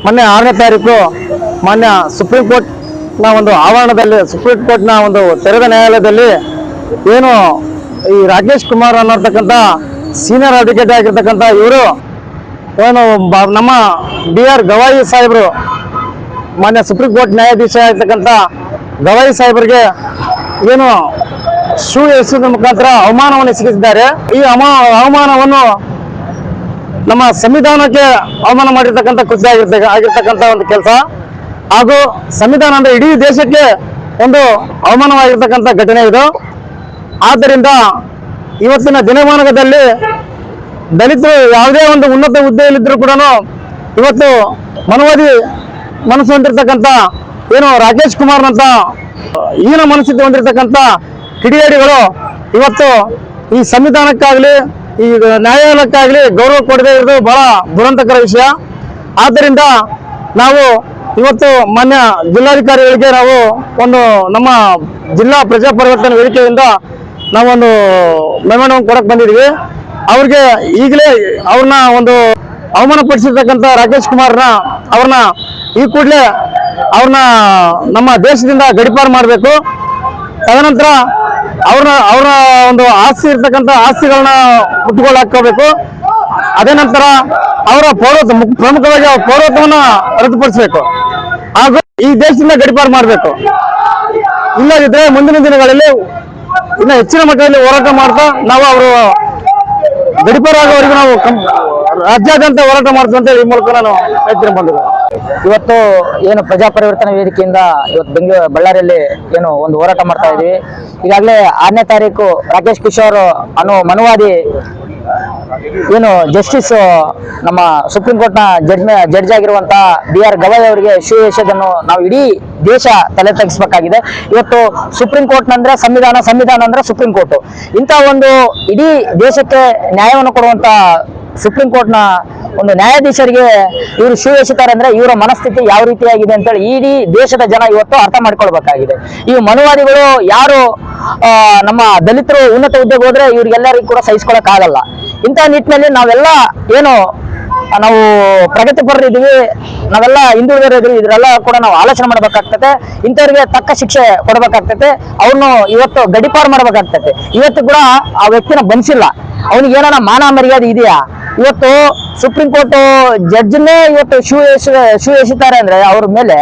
ಮೊನ್ನೆ 6ನೇ ತಾರೀಕು ಮಾನ್ಯ ಸುಪ್ರೀಂ ಕೋರ್ಟ್ನ ಒಂದು ಆವರಣದಲ್ಲಿ, ಸುಪ್ರೀಂ ಕೋರ್ಟ್ನ ಒಂದು ತೆರೆದ ನ್ಯಾಯಾಲಯದಲ್ಲಿ ಏನು ಈ ರಾಕೇಶ್ ಕುಮಾರ್ ಅನ್ನೋರ್ತಕ್ಕಂಥ ಸೀನಿಯರ್ ಅಡ್ವೊಕೇಟ್ ಆಗಿರ್ತಕ್ಕಂಥ ಇವರು ಏನು ನಮ್ಮ DR ಗವಾಯಿ ಸಾಹೇಬರು, ಮಾನ್ಯ ಸುಪ್ರೀಂ ಕೋರ್ಟ್ ನ್ಯಾಯಾಧೀಶ ಆಗಿರ್ತಕ್ಕಂಥ ಗವಾಯಿ ಸಾಹೇಬರಿಗೆ ಏನು ಶೂ ಎಸೆಯುವ ಮುಖಾಂತರ ಅವಮಾನವನ್ನು ಎಸಗಿಸಿದ್ದಾರೆ. ಈ ಅವಮಾನವನ್ನು ನಮ್ಮ ಸಂವಿಧಾನಕ್ಕೆ ಅವಮಾನ ಮಾಡಿರ್ತಕ್ಕಂಥ ಕೃತ್ಯ ಆಗಿರ್ತಕ್ಕಂಥ ಒಂದು ಕೆಲಸ, ಹಾಗೂ ಸಂವಿಧಾನ ಅಂದ್ರೆ ಇಡೀ ದೇಶಕ್ಕೆ ಒಂದು ಅವಮಾನವಾಗಿರ್ತಕ್ಕಂಥ ಘಟನೆ ಇದು. ಆದ್ದರಿಂದ ಇವತ್ತಿನ ದಿನಮಾನದಲ್ಲಿ ದಲಿತರು ಯಾವುದೇ ಒಂದು ಉನ್ನತ ಹುದ್ದೆಯಲ್ಲಿದ್ದರೂ ಕೂಡ ಇವತ್ತು ಮನವಾದಿ ಮನಸ್ಸು ಹೊಂದಿರತಕ್ಕಂಥ ಏನು ರಾಕೇಶ್ ಕುಮಾರ್ನಂತ ಈಗಿನ ಮನಸ್ಥಿತಿ ಹೊಂದಿರತಕ್ಕಂಥ ಕಿಡಿಗೇಡಿಗಳು ಇವತ್ತು ಈ ಸಂವಿಧಾನಕ್ಕಾಗಲಿ ಈ ನ್ಯಾಯಾಲಯಕ್ಕಾಗಲಿ ಗೌರವ ಕೊಡದೇ ಇರೋದು ಬಹಳ ದುರಂತಕರ ವಿಷಯ. ಆದ್ದರಿಂದ ನಾವು ಇವತ್ತು ಮಾನ್ಯ ಜಿಲ್ಲಾಧಿಕಾರಿಗಳಿಗೆ ನಾವು ಒಂದು ನಮ್ಮ ಜಿಲ್ಲಾ ಪ್ರಜಾ ಪರಿವರ್ತನೆ ವೇದಿಕೆಯಿಂದ ನಾವೊಂದು ಮೆಮೊಂಡಮ್ ಕೊಡಕ್ಕೆ ಬಂದಿದ್ದೀವಿ. ಅವ್ರಿಗೆ ಈಗಲೇ ಅವ್ರನ್ನ ಒಂದು ಅವಮಾನ ಪಡಿಸಿರ್ತಕ್ಕಂಥ ರಾಕೇಶ್ ಕುಮಾರ್ನ ಅವ್ರನ್ನ ಈ ಕೂಡಲೇ ಅವ್ರನ್ನ ನಮ್ಮ ದೇಶದಿಂದ ಗಡಿಪಾರು ಮಾಡಬೇಕು. ತದನಂತರ ಅವರ ಒಂದು ಆಸ್ತಿ ಇರ್ತಕ್ಕಂಥ ಆಸ್ತಿಗಳನ್ನ ಮುಟ್ಟುಗೋಲು ಹಾಕೋಬೇಕು. ಅದೇ ನಂತರ ಅವರ ಪೌರತ್ವ, ಪ್ರಮುಖವಾಗಿ ಅವರ ಪೌರತ್ವವನ್ನ ರದ್ದುಪಡಿಸಬೇಕು ಹಾಗೂ ಈ ದೇಶದಿಂದ ಗಡಿಪಾರು ಮಾಡಬೇಕು. ಇಲ್ಲದಿದ್ದರೆ ಮುಂದಿನ ದಿನಗಳಲ್ಲಿ ಇನ್ನು ಹೆಚ್ಚಿನ ಮಟ್ಟದಲ್ಲಿ ಹೋರಾಟ ಮಾಡ್ತಾ ನಾವು ಅವರು ಗಡಿಪಾರು ಆಗೋವರೆಗೂ ನಾವು ರಾಜ್ಯಾದ್ಯಂತ ಹೋರಾಟ ಮಾಡ್ತೀವಿ ಅಂತ ಈ ಮೂಲಕ ನಾನು ಹೇಳ್ತೀನಿ ಬಂದಿದ್ದೆ. ಇವತ್ತು ಏನು ಪ್ರಜಾ ಪರಿವರ್ತನಾ ವೇದಿಕೆಯಿಂದ ಇವತ್ತು ಬಳ್ಳಾರಿಯಲ್ಲಿ ಏನು ಒಂದು ಹೋರಾಟ ಮಾಡ್ತಾ ಇದೀವಿ. ಈಗಾಗಲೇ 6ನೇ ತಾರೀಕು ರಾಕೇಶ್ ಕಿಶೋರ್ ಅನ್ನೋ ಮನುವಾದಿ ಏನು ಜಸ್ಟಿಸ್ ನಮ್ಮ ಸುಪ್ರೀಂ ಕೋರ್ಟ್ನ ಜಡ್ಜ್ ಆಗಿರುವಂತ DR ಗವಾಯಿ ಅವರಿಗೆ ಶೂ ಎಸೆಯೋದನ್ನು ನಾವು ಇಡೀ ದೇಶ ತಲೆ ತಗ್ಗಿಸಬೇಕಾಗಿದೆ. ಇವತ್ತು ಸುಪ್ರೀಂ ಕೋರ್ಟ್ ಅಂದ್ರೆ ಸಂವಿಧಾನ ಅಂದ್ರೆ ಸುಪ್ರೀಂ ಕೋರ್ಟ್. ಇಂಥ ಒಂದು ಇಡೀ ದೇಶಕ್ಕೆ ನ್ಯಾಯವನ್ನು ಕೊಡುವಂತ ಸುಪ್ರೀಂ ಕೋರ್ಟ್ನ ಒಂದು ನ್ಯಾಯಾಧೀಶರಿಗೆ ಇವರು ಶೂ ಎಸೆತಾರೆ ಅಂದ್ರೆ ಇವರ ಮನಸ್ಥಿತಿ ಯಾವ ರೀತಿಯಾಗಿದೆ ಅಂತೇಳಿ ಇಡೀ ದೇಶದ ಜನ ಇವತ್ತು ಅರ್ಥ ಮಾಡ್ಕೊಳ್ಬೇಕಾಗಿದೆ. ಈ ಮನುವಾದಿಗಳು ಯಾರು ನಮ್ಮ ದಲಿತರು ಉನ್ನತ ಹುದ್ದೆಗೆ ಹೋದ್ರೆ ಇವ್ರಿಗೆಲ್ಲರಿಗೂ ಕೂಡ ಸಹಿಸ್ಕೊಳಕ್ ಆಗಲ್ಲ. ಇಂಥ ನಿಟ್ಟಿನಲ್ಲಿ ನಾವೆಲ್ಲ ಏನು ನಾವು ಪ್ರಗತಿಪರರಿದ್ದೀವಿ, ನಾವೆಲ್ಲ ಹಿಂದುಳಿದರಿದ್ದೀವಿ, ಇದ್ರೆಲ್ಲ ಕೂಡ ನಾವು ಆಲೋಚನೆ ಮಾಡ್ಬೇಕಾಗ್ತದೆ. ಇಂಥವ್ರಿಗೆ ತಕ್ಕ ಶಿಕ್ಷೆ ಕೊಡ್ಬೇಕಾಗ್ತದೆ. ಅವ್ರನ್ನು ಇವತ್ತು ಗಡಿಪಾರು ಮಾಡ್ಬೇಕಾಗ್ತದೆ. ಇವತ್ತು ಕೂಡ ಆ ವ್ಯಕ್ತಿನ ಬಂಧಿಸಿಲ್ಲ, ಅವನಿಗೆ ಏನಾರ ಮಾನ ಮರ್ಯಾದೆ ಇದೆಯಾ? ಇವತ್ತು ಸುಪ್ರೀಂ ಕೋರ್ಟ್ ಜಡ್ಜ್ನೇ ಇವತ್ತು ಶೂ ಎಸಿತಾರೆ ಅಂದ್ರೆ ಅವ್ರ ಮೇಲೆ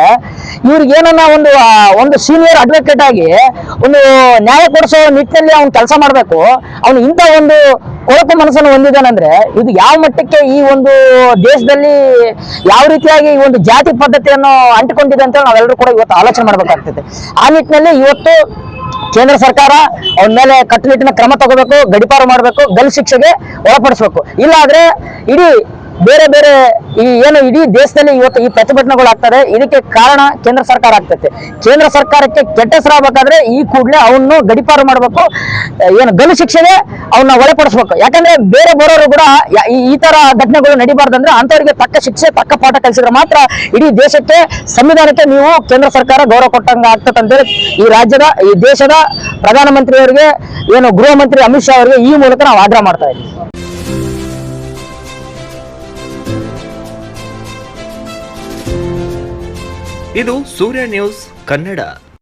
ಇವ್ರಿಗೆ ಏನನ್ನ ಒಂದು ಸೀನಿಯರ್ ಅಡ್ವೊಕೇಟ್ ಆಗಿ ಒಂದು ನ್ಯಾಯ ಕೊಡಿಸೋ ನಿಟ್ಟಿನಲ್ಲಿ ಅವ್ನು ಕೆಲಸ ಮಾಡ್ಬೇಕು. ಅವನು ಇಂಥ ಒಂದು ಕೊಳಕು ಮನಸ್ಸನ್ನು ಹೊಂದಿದ್ದಾನಂದ್ರೆ ಇದು ಯಾವ ಮಟ್ಟಕ್ಕೆ ಈ ಒಂದು ದೇಶದಲ್ಲಿ ಯಾವ ರೀತಿಯಾಗಿ ಈ ಒಂದು ಜಾತಿ ಪದ್ಧತಿಯನ್ನು ಅಂಟಿಕೊಂಡಿದೆ ಅಂತ ನಾವೆಲ್ಲರೂ ಕೂಡ ಇವತ್ತು ಆಲೋಚನೆ ಮಾಡ್ಬೇಕಾಗ್ತದೆ. ಆ ನಿಟ್ಟಿನಲ್ಲಿ ಇವತ್ತು ಕೇಂದ್ರ ಸರ್ಕಾರ ಅವನ ಮೇಲೆ ಕಟ್ಟುನಿಟ್ಟಿನ ಕ್ರಮ ತಗೋಬೇಕು, ಗಡಿಪಾರು ಮಾಡಬೇಕು, ಗಲ್ಲು ಶಿಕ್ಷೆಗೆ ಒಳಪಡಿಸಬೇಕು. ಇಲ್ಲ ಆದ್ರೆ ಇಡೀ ಬೇರೆ ಈ ಏನು ಇಡೀ ದೇಶದಲ್ಲಿ ಇವತ್ತು ಈ ಪ್ರತಿಭಟನೆಗಳು ಆಗ್ತದೆ, ಇದಕ್ಕೆ ಕಾರಣ ಕೇಂದ್ರ ಸರ್ಕಾರ ಆಗ್ತೈತೆ. ಕೇಂದ್ರ ಸರ್ಕಾರಕ್ಕೆ ಕೆಟ್ಟ ಹೆಸರಾಗಬೇಕಾದ್ರೆ ಈ ಕೂಡಲೇ ಅವನು ಗಡಿಪಾರು ಮಾಡಬೇಕು, ಏನು ಗಲ್ಲು ಶಿಕ್ಷೆಗೆ ಅವನ್ನ ಒಳಪಡಿಸ್ಬೇಕು. ಯಾಕಂದ್ರೆ ಬೇರೆ ಬರೋರು ಕೂಡ ಈ ತರ ಘಟನೆಗಳು ನಡಿಬಾರ್ದಂದ್ರೆ ಅಂತವರಿಗೆ ತಕ್ಕ ಶಿಕ್ಷೆ, ತಕ್ಕ ಪಾಠ ಕಲಿಸಿದ್ರೆ ಮಾತ್ರ ಇಡೀ ದೇಶಕ್ಕೆ, ಸಂವಿಧಾನಕ್ಕೆ ನೀವು ಕೇಂದ್ರ ಸರ್ಕಾರ ಗೌರವ ಕೊಟ್ಟಂಗ ಆಗ್ತದೆ ಅಂತೇಳಿ ಈ ದೇಶದ ಪ್ರಧಾನಮಂತ್ರಿಯವರಿಗೆ, ಏನು ಗೃಹ ಮಂತ್ರಿ ಅಮಿತ್ ಶಾ ಅವರಿಗೆ ಈ ಮೂಲಕ ನಾವು ಆಗ್ರಹ ಮಾಡ್ತಾ ಇದ್ದೀವಿ. ಇದು ಸೂರ್ಯ ನ್ಯೂಸ್ ಕನ್ನಡ.